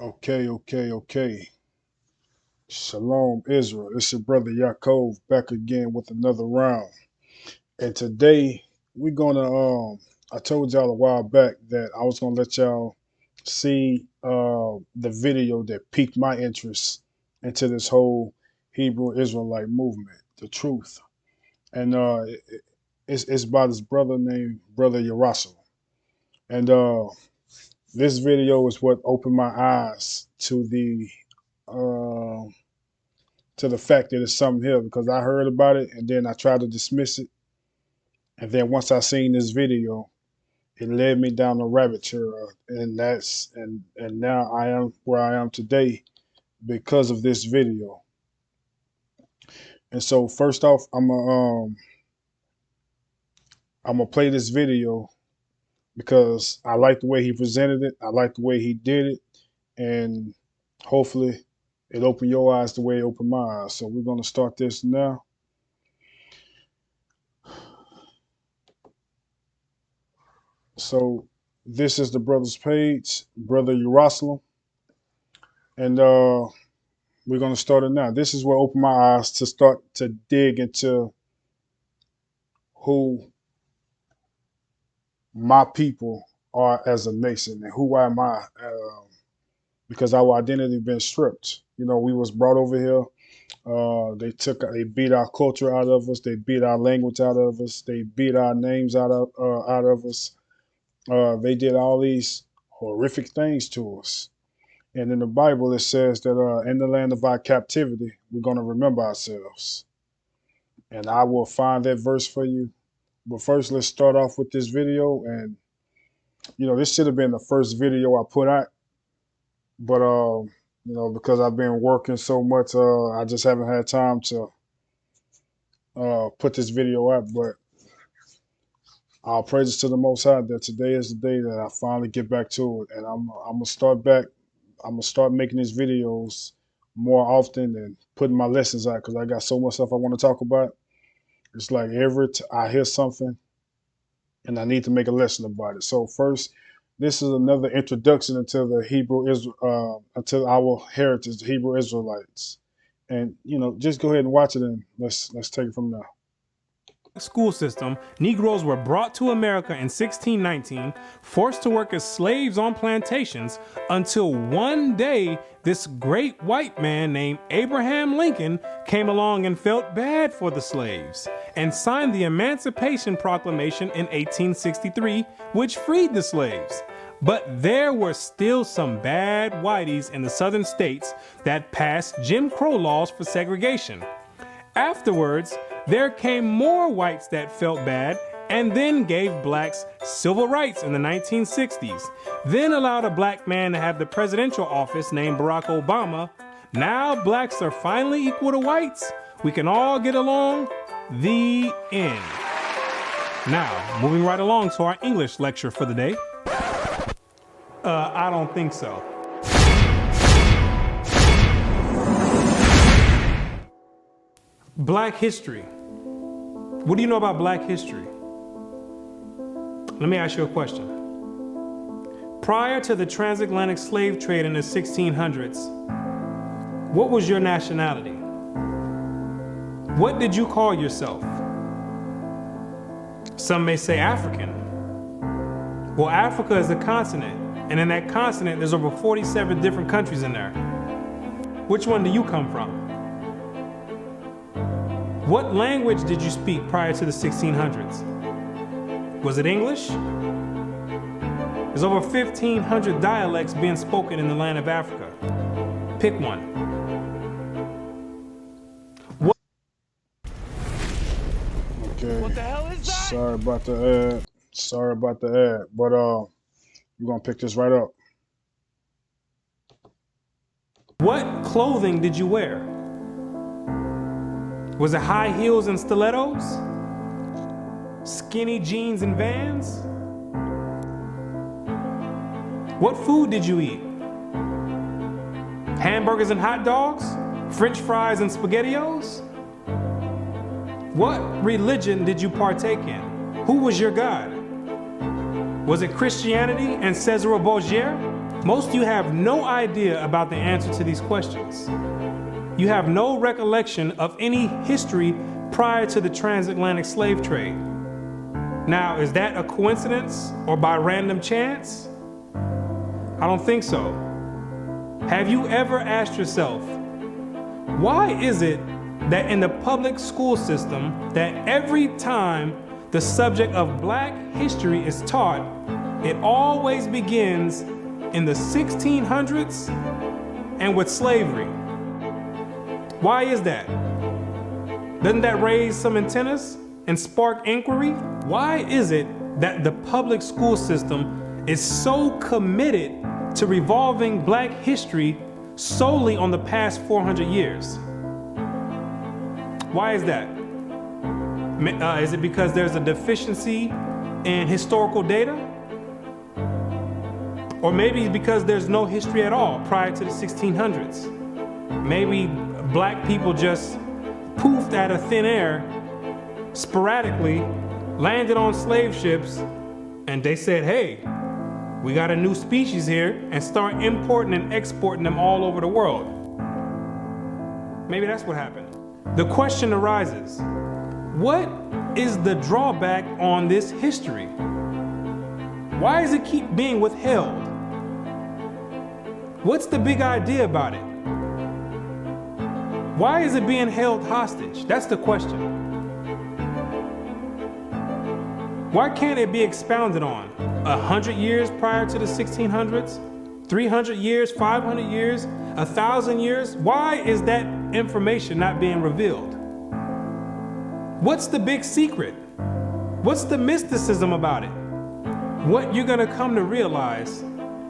Okay. Shalom, Israel. It's your brother Yaakov back again with another round. And today we're I told y'all a while back that I was gonna let y'all see the video that piqued my interest into this whole Hebrew Israelite movement, the truth. And it's by this brother named Brother Yarashalam. And this video is what opened my eyes uh, to the fact that it's something here because I heard about it and then I tried to dismiss it. And then once I seen this video, it led me down the rabbit trail, and now I am where I am today because of this video. And so first off, I'm gonna play this video because I like the way he presented it. I like the way he did it, and hopefully it opened your eyes the way it opened my eyes. So we're gonna start this now. So this is the brother's page, Brother Yarashalam, and we're gonna start it now. This is what opened my eyes to start to dig into who my people are as a nation and who am I, because our identity been stripped. You know, we was brought over here. They beat our culture out of us. They beat our language out of us. They beat our names out of us. They did all these horrific things to us. And in the Bible, it says that in the land of our captivity, we're going to remember ourselves. And I will find that verse for you. But first, let's start off with this video. And, you know, this should have been the first video I put out. But, you know, because I've been working so much, I just haven't had time to put this video out. But all praises to the Most High that today is the day that I finally get back to it. And I'm going to start back. I'm going to start making these videos more often and putting my lessons out because I got so much stuff I want to talk about. It's like I hear something and I need to make a lesson about it. So first, this is another introduction into the into our heritage, the Hebrew Israelites. And, you know, just go ahead and watch it and let's take it from there. School system, Negroes were brought to America in 1619, forced to work as slaves on plantations, until one day this great white man named Abraham Lincoln came along and felt bad for the slaves and signed the Emancipation Proclamation in 1863, which freed the slaves. But there were still some bad whiteys in the southern states that passed Jim Crow laws for segregation. Afterwards, there came more whites that felt bad and then gave blacks civil rights in the 1960s, then allowed a black man to have the presidential office named Barack Obama. Now blacks are finally equal to whites. We can all get along. The end. Now, moving right along to our English lecture for the day. I don't think so. Black history. What do you know about black history? Let me ask you a question. Prior to the transatlantic slave trade in the 1600s, what was your nationality? What did you call yourself? Some may say African. Well, Africa is a continent, and in that continent, there's over 47 different countries in there. Which one do you come from? What language did you speak prior to the 1600s? Was it English? There's over 1,500 dialects being spoken in the land of Africa. Pick one. Okay. What the hell is that? Sorry about the ad. But we're gonna pick this right up. What clothing did you wear? Was it high heels and stilettos? Skinny jeans and Vans? What food did you eat? Hamburgers and hot dogs? French fries and SpaghettiOs? What religion did you partake in? Who was your God? Was it Christianity and Cesare Borgia? Most of you have no idea about the answer to these questions. You have no recollection of any history prior to the transatlantic slave trade. Now, is that a coincidence or by random chance? I don't think so. Have you ever asked yourself, why is it that in the public school system that every time the subject of Black history is taught, it always begins in the 1600s and with slavery? Why is that? Doesn't that raise some antennas and spark inquiry? Why is it that the public school system is so committed to revolving Black history solely on the past 400 years? Why is that? Is it because there's a deficiency in historical data? Or maybe because there's no history at all prior to the 1600s. Maybe Black people just poofed out of thin air, sporadically, landed on slave ships, and they said, hey, we got a new species here, and start importing and exporting them all over the world. Maybe that's what happened. The question arises, what is the drawback on this history? Why does it keep being withheld? What's the big idea about it? Why is it being held hostage? That's the question. Why can't it be expounded on? 100 years prior to the 1600s? 300 years, 500 years, 1,000 years? Why is that information not being revealed? What's the big secret? What's the mysticism about it? What you're gonna come to realize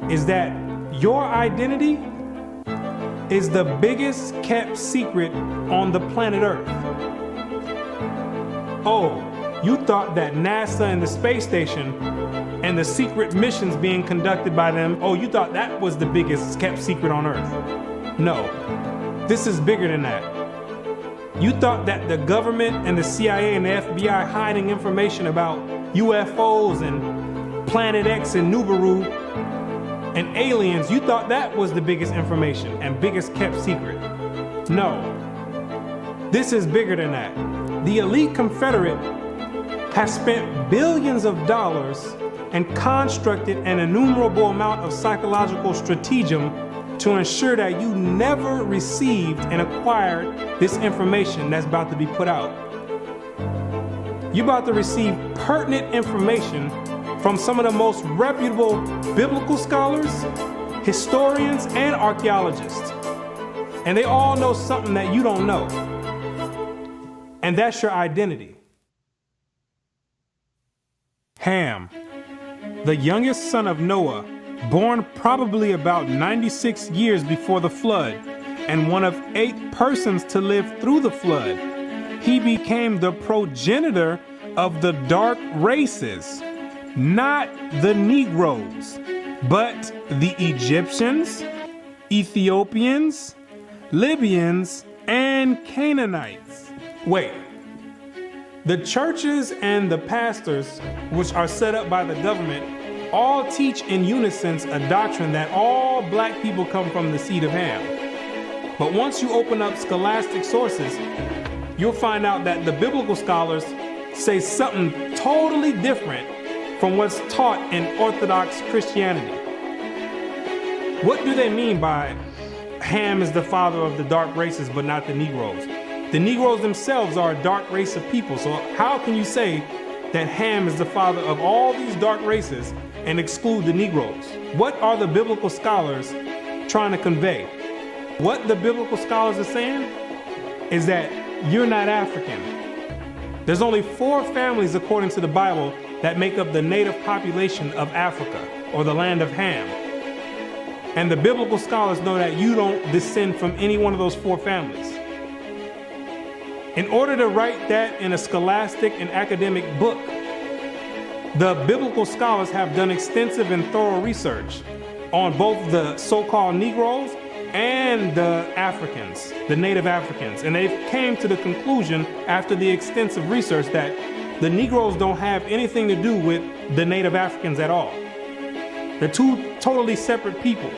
is that your identity is the biggest kept secret on the planet Earth. Oh, you thought that NASA and the space station and the secret missions being conducted by them, oh, you thought that was the biggest kept secret on Earth. No, this is bigger than that. You thought that the government and the CIA and the FBI hiding information about UFOs and Planet X and Nubaru and aliens, you thought that was the biggest information and biggest kept secret. No, this is bigger than that. The elite Confederate has spent billions of dollars and constructed an innumerable amount of psychological stratagem to ensure that you never received and acquired this information that's about to be put out. You're about to receive pertinent information from some of the most reputable biblical scholars, historians, and archaeologists. And they all know something that you don't know. And that's your identity. Ham, the youngest son of Noah, born probably about 96 years before the flood, and one of 8 persons to live through the flood. He became the progenitor of the dark races, not the Negroes, but the Egyptians, Ethiopians, Libyans, and Canaanites. Wait, the churches and the pastors, which are set up by the government, all teach in unison a doctrine that all Black people come from the seed of Ham. But once you open up scholastic sources, you'll find out that the biblical scholars say something totally different from what's taught in Orthodox Christianity. What do they mean by Ham is the father of the dark races but not the Negroes? The Negroes themselves are a dark race of people, so how can you say that Ham is the father of all these dark races and exclude the Negroes? What are the biblical scholars trying to convey? What the biblical scholars are saying is that you're not African. There's only 4 families according to the Bible that make up the native population of Africa, or the land of Ham. And the biblical scholars know that you don't descend from any one of those 4 families. In order to write that in a scholastic and academic book, the biblical scholars have done extensive and thorough research on both the so-called Negroes and the Africans, the native Africans. And they came to the conclusion after the extensive research that the Negroes don't have anything to do with the native Africans at all. They're two totally separate people.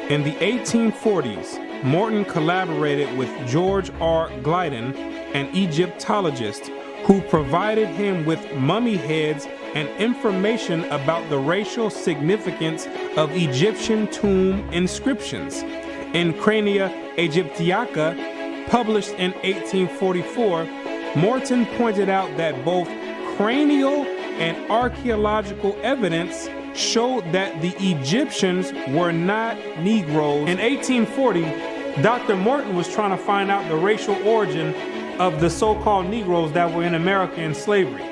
In the 1840s, Morton collaborated with George R. Gliddon, an Egyptologist, who provided him with mummy heads and information about the racial significance of Egyptian tomb inscriptions. In Crania Aegyptiaca, published in 1844, Morton pointed out that both cranial and archaeological evidence showed that the Egyptians were not Negroes. In 1840, Dr. Morton was trying to find out the racial origin of the so-called Negroes that were in America in slavery.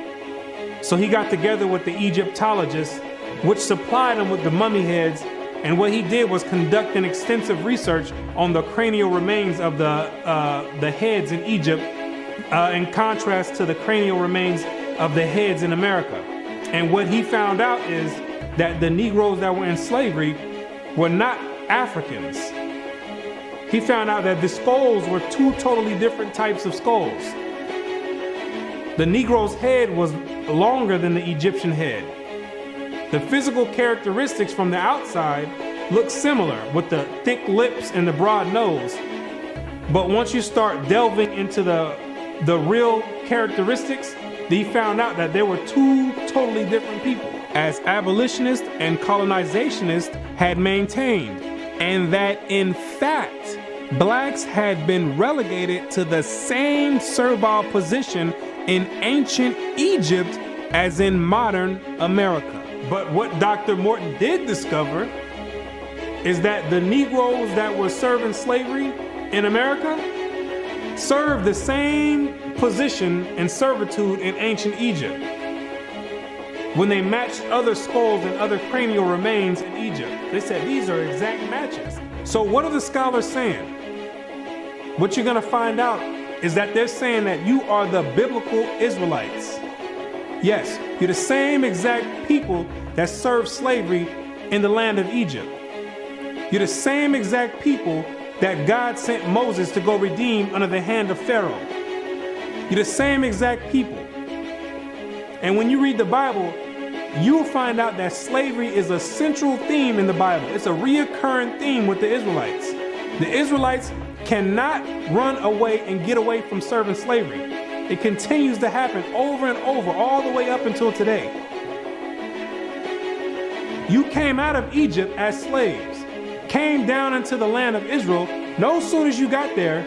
So he got together with the Egyptologists, which supplied him with the mummy heads, and what he did was conduct an extensive research on the cranial remains of the heads in Egypt, in contrast to the cranial remains of the heads in America. And what he found out is that the Negroes that were in slavery were not Africans. He found out that the skulls were two totally different types of skulls. The Negro's head was longer than the Egyptian head. The physical characteristics from the outside look similar, with the thick lips and the broad nose. But once you start delving into the real characteristics, he found out that there were two totally different people, as abolitionists and colonizationists had maintained, and that in fact, blacks had been relegated to the same servile position in ancient Egypt as in modern America. But what Dr. Morton did discover is that the Negroes that were serving slavery in America served the same position and servitude in ancient Egypt when they matched other skulls and other cranial remains in Egypt. They said these are exact matches. So what are the scholars saying? What you're going to find out is that they're saying that you are the biblical Israelites. Yes, you're the same exact people that served slavery in the land of Egypt. You're the same exact people that God sent Moses to go redeem under the hand of Pharaoh. You're the same exact people. And when you read the Bible, you'll find out that slavery is a central theme in the Bible. It's a reoccurring theme with the Israelites. The Israelites cannot run away and get away from serving slavery. It continues to happen over and over, all the way up until today. You came out of Egypt as slaves, came down into the land of Israel. No sooner as you got there,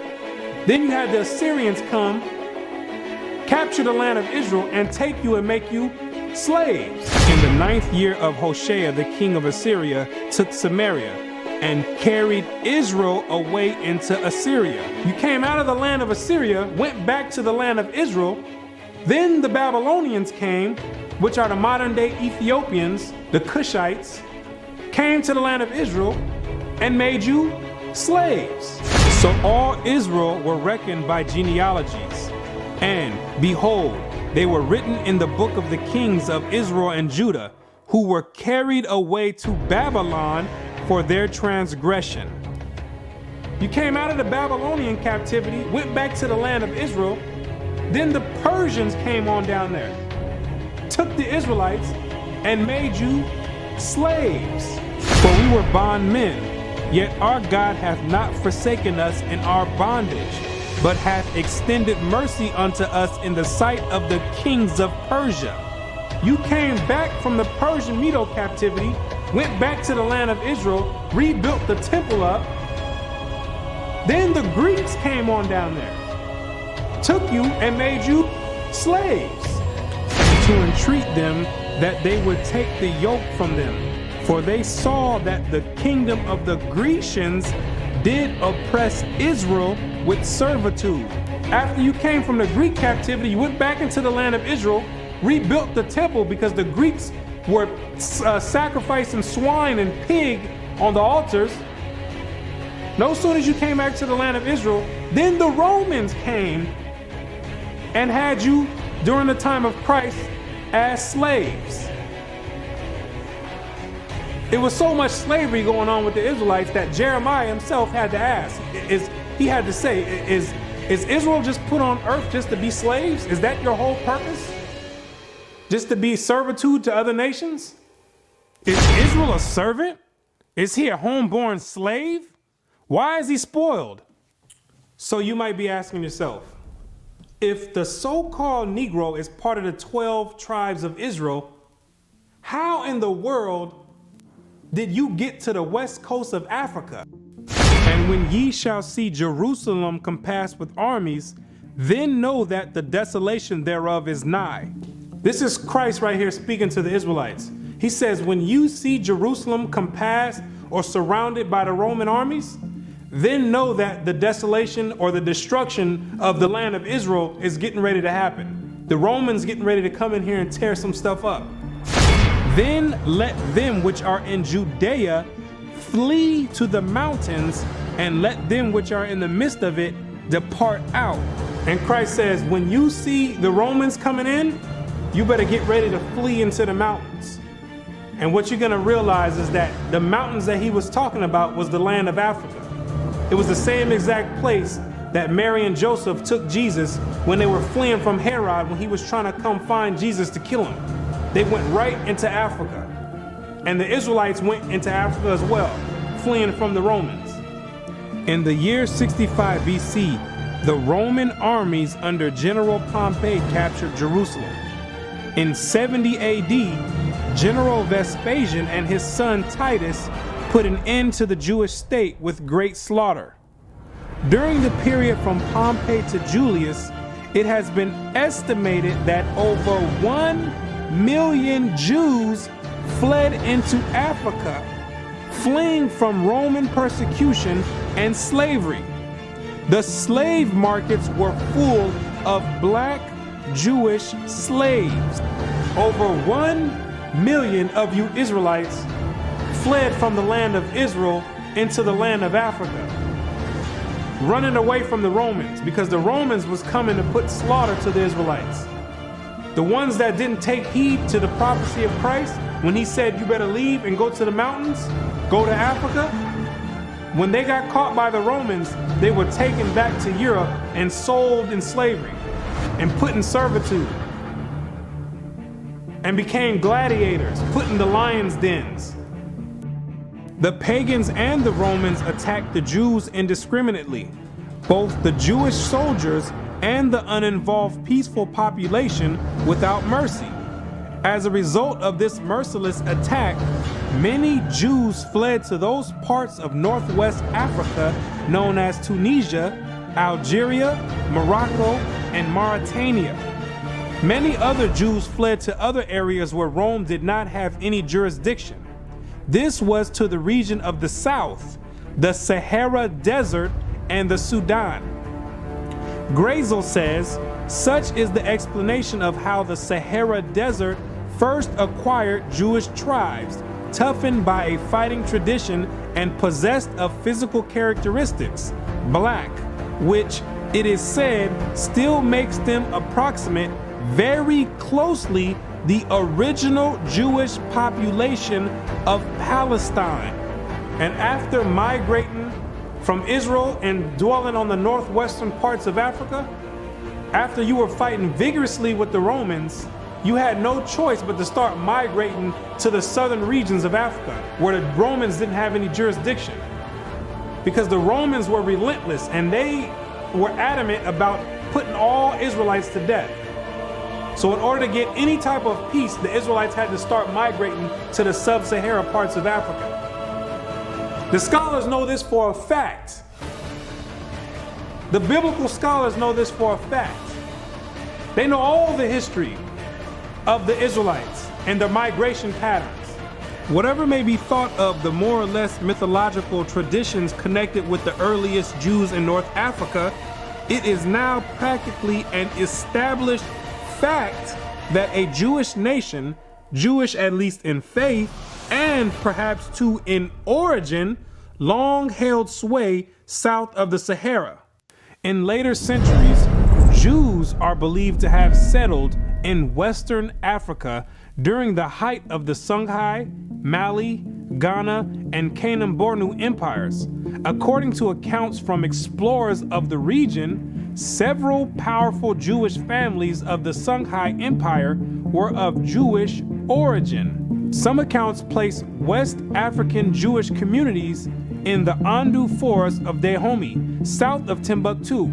then you had the Assyrians come, capture the land of Israel, and take you and make you slaves. In the 9th year of Hoshea, the king of Assyria took Samaria and carried Israel away into Assyria. You came out of the land of Assyria, went back to the land of Israel. Then the Babylonians came, which are the modern day Ethiopians, the Cushites, came to the land of Israel and made you slaves. So all Israel were reckoned by genealogies. And behold, they were written in the book of the kings of Israel and Judah, who were carried away to Babylon for their transgression. You came out of the Babylonian captivity, went back to the land of Israel. Then the Persians came on down there, took the Israelites and made you slaves. For we were bondmen, yet our God hath not forsaken us in our bondage, but hath extended mercy unto us in the sight of the kings of Persia. You came back from the Persian Medo captivity, went back to the land of Israel, rebuilt the temple up. Then the Greeks came on down there, took you and made you slaves, to entreat them that they would take the yoke from them. For they saw that the kingdom of the Grecians did oppress Israel with servitude. After you came from the Greek captivity, you went back into the land of Israel, rebuilt the temple because the Greeks were sacrificing swine and pig on the altars. No sooner as you came back to the land of Israel, then the Romans came and had you during the time of Christ as slaves. It was so much slavery going on with the Israelites that Jeremiah himself had to ask, is Israel just put on earth just to be slaves? Is that your whole purpose? Just to be servitude to other nations? Is Israel a servant? Is he a homeborn slave? Why is he spoiled? So you might be asking yourself, if the so-called Negro is part of the 12 tribes of Israel, how in the world did you get to the west coast of Africa? And when ye shall see Jerusalem compassed with armies, then know that the desolation thereof is nigh. This is Christ right here speaking to the Israelites. He says, when you see Jerusalem compassed or surrounded by the Roman armies, then know that the desolation or the destruction of the land of Israel is getting ready to happen. The Romans getting ready to come in here and tear some stuff up. Then let them which are in Judea flee to the mountains, and let them which are in the midst of it depart out. And Christ says, when you see the Romans coming in, you better get ready to flee into the mountains. And what you're going to realize is that the mountains that he was talking about was the land of Africa. It was the same exact place that Mary and Joseph took Jesus when they were fleeing from Herod when he was trying to come find Jesus to kill him. They went right into Africa. And the Israelites went into Africa as well, fleeing from the Romans. In the year 65 BC, the Roman armies under General Pompey captured Jerusalem. In 70 AD, General Vespasian and his son Titus put an end to the Jewish state with great slaughter. During the period from Pompey to Julius, it has been estimated that over 1 million Jews fled into Africa, fleeing from Roman persecution and slavery. The slave markets were full of black Jewish slaves. Over 1 million of you Israelites fled from the land of Israel into the land of Africa, running away from the Romans because the Romans was coming to put slaughter to the Israelites. The ones that didn't take heed to the prophecy of Christ when he said you better leave and go to the mountains, go to Africa, when they got caught by the Romans, they were taken back to Europe and sold in slavery and put in servitude and became gladiators, put in the lions' dens. The pagans and the Romans attacked the Jews indiscriminately. Both the Jewish soldiers and the uninvolved peaceful population without mercy. As a result of this merciless attack, many Jews fled to those parts of northwest Africa known as Tunisia, Algeria, Morocco, and Mauritania. Many other Jews fled to other areas where Rome did not have any jurisdiction. This was to the region of the south, the Sahara Desert, and the Sudan. Grazel says, such is the explanation of how the Sahara Desert first acquired Jewish tribes, toughened by a fighting tradition and possessed of physical characteristics, black, which it is said still makes them approximate very closely the original Jewish population of Palestine. And after migrating from Israel and dwelling on the northwestern parts of Africa, after you were fighting vigorously with the Romans, you had no choice but to start migrating to the southern regions of Africa, where the Romans didn't have any jurisdiction. Because the Romans were relentless and they were adamant about putting all Israelites to death. So in order to get any type of peace, the Israelites had to start migrating to the sub-Sahara parts of Africa. The scholars know this for a fact. The biblical scholars know this for a fact. They know all the history of the Israelites and their migration patterns. Whatever may be thought of the more or less mythological traditions connected with the earliest Jews in North Africa, it is now practically an established fact that a Jewish nation, Jewish at least in faith, and perhaps too in origin, long held sway south of the Sahara. In later centuries, Jews are believed to have settled in Western Africa during the height of the Songhai, Mali, Ghana, and Kanem-Bornu empires. According to accounts from explorers of the region, several powerful Jewish families of the Songhai Empire were of Jewish origin. Some accounts place West African Jewish communities in the Andu Forest of Dahomey, south of Timbuktu.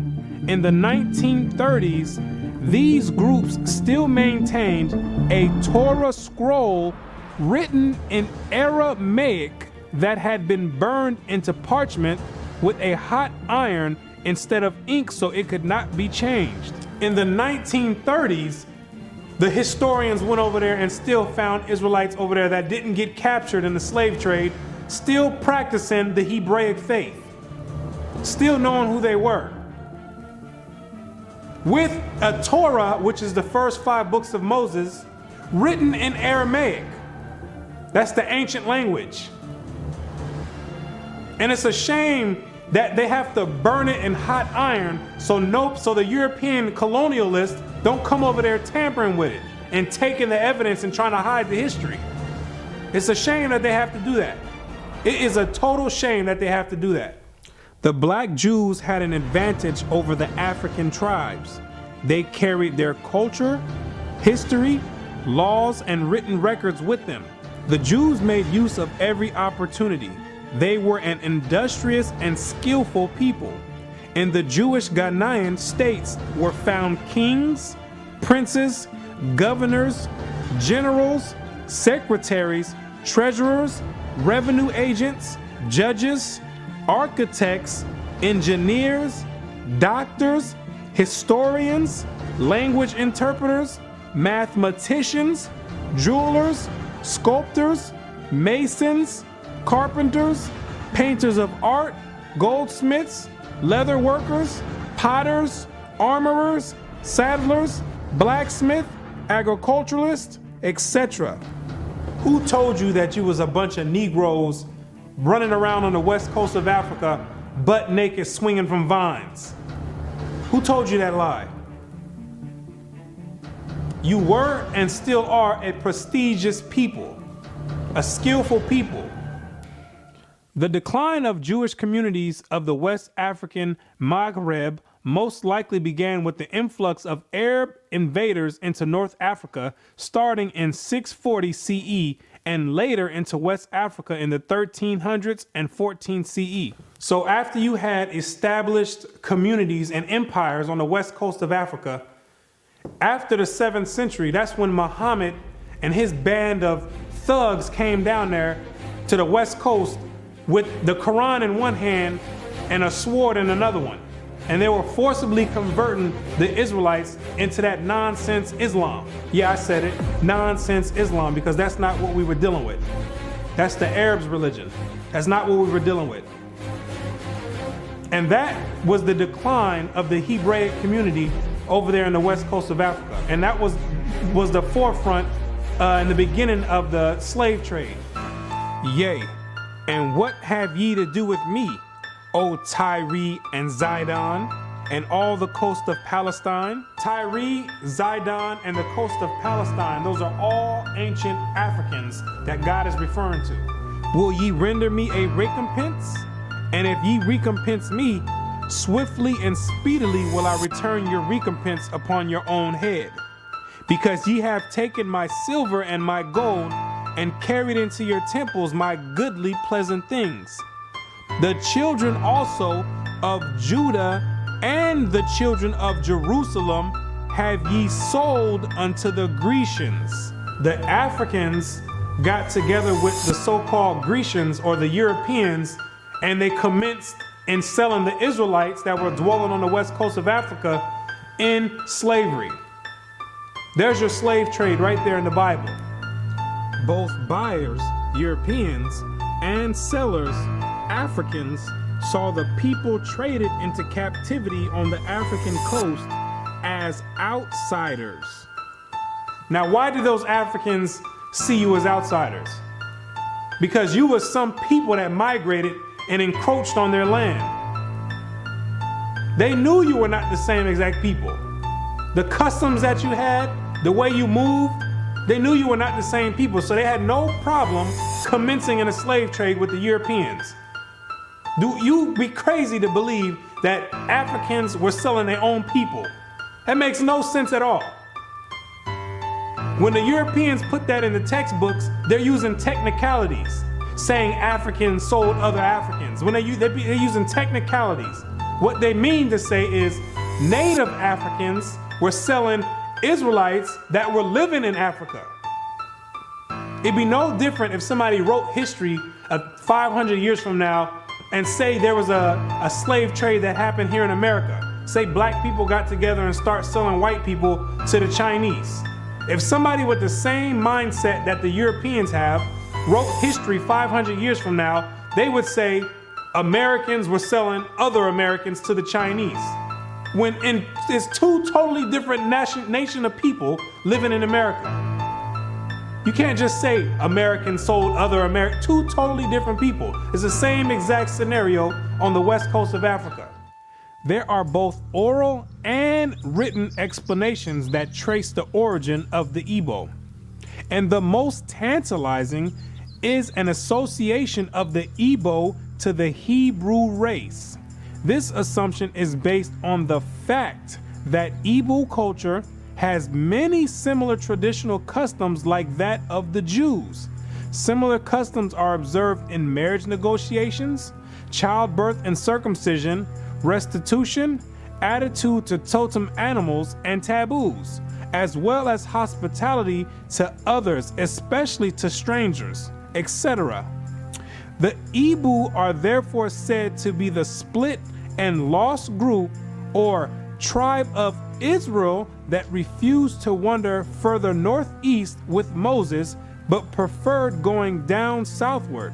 In the 1930s, these groups still maintained a Torah scroll written in Aramaic that had been burned into parchment with a hot iron instead of ink so it could not be changed. In the 1930s, the historians went over there and still found Israelites over there that didn't get captured in the slave trade, still practicing the Hebraic faith, still knowing who they were. With a Torah, which is the first 5 books of Moses, written in Aramaic. That's the ancient language. And it's a shame that they have to burn it in hot iron so the European colonialists don't come over there tampering with it and taking the evidence and trying to hide the history. It's a shame that they have to do that. It is a total shame that they have to do that. The black Jews had an advantage over the African tribes. They carried their culture, history, laws, and written records with them. The Jews made use of every opportunity. They were an industrious and skillful people. In the Jewish Ghanaian states were found kings, princes, governors, generals, secretaries, treasurers, revenue agents, judges, architects, engineers, doctors, historians, language interpreters, mathematicians, jewelers, sculptors, masons, carpenters, painters of art, goldsmiths, leather workers, potters, armorers, saddlers, blacksmith, agriculturalists, etc. Who told you that you was a bunch of Negroes running around on the west coast of Africa, butt naked, swinging from vines? Who told you that lie? You were and still are a prestigious people, a skillful people. The decline of Jewish communities of the West African Maghreb most likely began with the influx of Arab invaders into North Africa starting in 640 CE and later into West Africa in the 1300s and 14 CE. So after you had established communities and empires on the west coast of Africa, after the 7th century, that's when Muhammad and his band of thugs came down there to the west coast with the Quran in one hand and a sword in another one. And they were forcibly converting the Israelites into that nonsense Islam. Yeah, I said it, nonsense Islam, because that's not what we were dealing with. That's the Arabs' religion. That's not what we were dealing with. And that was the decline of the Hebraic community over there in the west coast of Africa. And that was the forefront in the beginning of the slave trade. Yea, and what have ye to do with me, O Tyre and Zidon, and all the coast of Palestine? Tyre, Zidon, and the coast of Palestine, those are all ancient Africans that God is referring to. Will ye render me a recompense? And if ye recompense me, swiftly and speedily will I return your recompense upon your own head. Because ye have taken my silver and my gold, and carried into your temples my goodly pleasant things. The children also of Judah and the children of Jerusalem have ye sold unto the Grecians. The Africans got together with the so-called Grecians or the Europeans, and they commenced in selling the Israelites that were dwelling on the west coast of Africa in slavery. There's your slave trade right there in the Bible. Both buyers, Europeans, and sellers, Africans, saw the people traded into captivity on the African coast as outsiders. Now, why did those Africans see you as outsiders? Because you were some people that migrated and encroached on their land. They knew you were not the same exact people. The customs that you had, the way you moved, they knew you were not the same people, so they had no problem commencing in a slave trade with the Europeans. Do you be crazy to believe that Africans were selling their own people? That makes no sense at all. When the Europeans put that in the textbooks, they're using technicalities, saying Africans sold other Africans. When they're using technicalities, what they mean to say is native Africans were selling Israelites that were living in Africa. It'd be no different if somebody wrote history of 500 years from now and say there was a slave trade that happened here in America. Say black people got together and start selling white people to the Chinese. If somebody with the same mindset that the Europeans have wrote history 500 years from now, they would say Americans were selling other Americans to the Chinese. When it's two totally different nation of people living in America. You can't just say Americans sold other Americans. Two totally different people. It's the same exact scenario on the west coast of Africa. There are both oral and written explanations that trace the origin of the Igbo. And the most tantalizing is an association of the Igbo to the Hebrew race. This assumption is based on the fact that Igbo culture has many similar traditional customs like that of the Jews. Similar customs are observed in marriage negotiations, childbirth and circumcision, restitution, attitude to totem animals and taboos, as well as hospitality to others, especially to strangers, etc. The Ebu are therefore said to be the split and lost group or tribe of Israel that refused to wander further northeast with Moses, but preferred going down southward.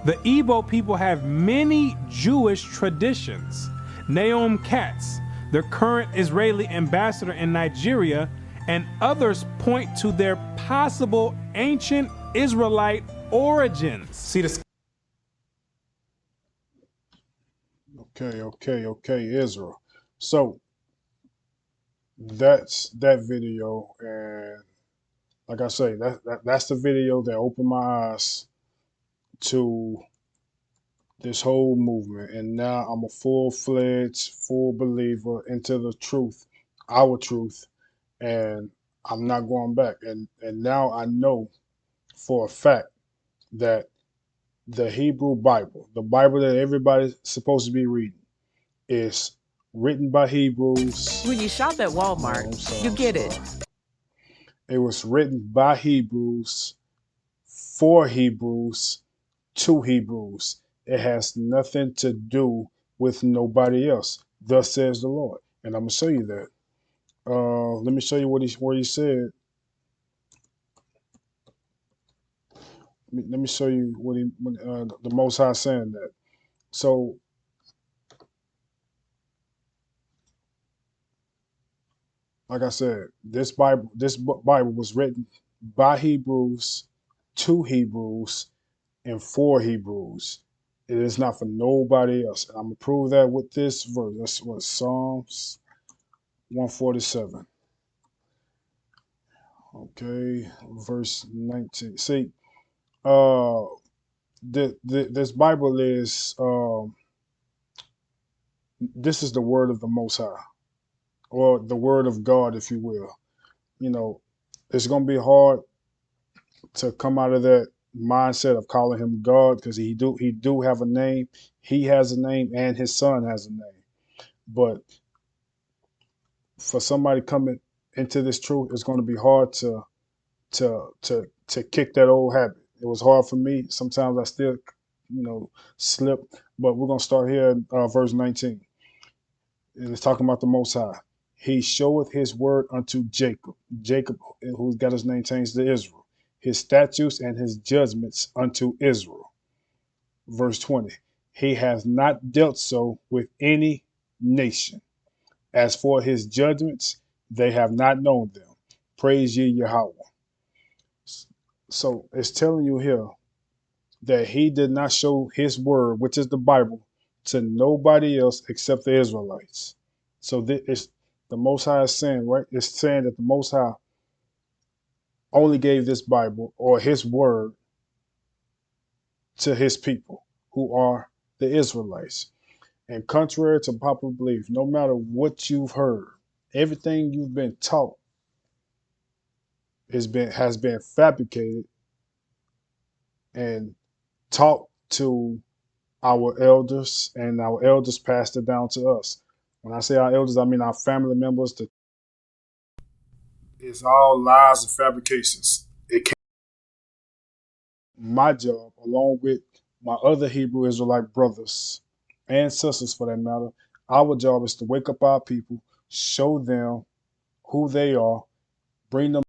The Igbo people have many Jewish traditions. Naomi Katz, the current Israeli ambassador in Nigeria, and others point to their possible ancient Israelite origins. See the Okay, Israel. So that's that video, and like I say, that's the video that opened my eyes to this whole movement, and now I'm a full-fledged, full believer into the truth, our truth, and I'm not going back. And now I know for a fact that the Hebrew Bible, the Bible that everybody's supposed to be reading, is written by Hebrews. When you shop at Walmart, you get it. It was written by Hebrews, for Hebrews, to Hebrews. It has nothing to do with nobody else. Thus says the Lord. And I'm going to show you that. Let me show you where he said. Let me show you what the Most High saying that. So, like I said, this Bible was written by Hebrews, to Hebrews, and for Hebrews. It is not for nobody else. And I'm going to prove that with this verse. That's what Psalms 147. Okay, verse 19. See, this Bible is, this is the word of the Most High, or the word of God, if you will. You know, it's going to be hard to come out of that mindset of calling him God, because he do have a name. He has a name, and his son has a name. But for somebody coming into this truth, it's going to be hard to kick that old habit. It was hard for me. Sometimes I still, slip. But we're going to start here in verse 19. And it's talking about the Most High. He showeth his word unto Jacob. Jacob, who's got his name changed to Israel. His statutes and his judgments unto Israel. Verse 20. He has not dealt so with any nation. As for his judgments, they have not known them. Praise ye Yahweh. So it's telling you here that he did not show his word, which is the Bible, to nobody else except the Israelites. So it's the Most High is saying, right? It's saying that the Most High only gave this Bible or his word to his people, who are the Israelites. And contrary to popular belief, no matter what you've heard, everything you've been taught, has been fabricated and taught to our elders, and our elders passed it down to us. When I say our elders, I mean our family members. It's all lies and fabrications. It can't. My job, along with my other Hebrew Israelite brothers and sisters for that matter, our job is to wake up our people, show them who they are, bring them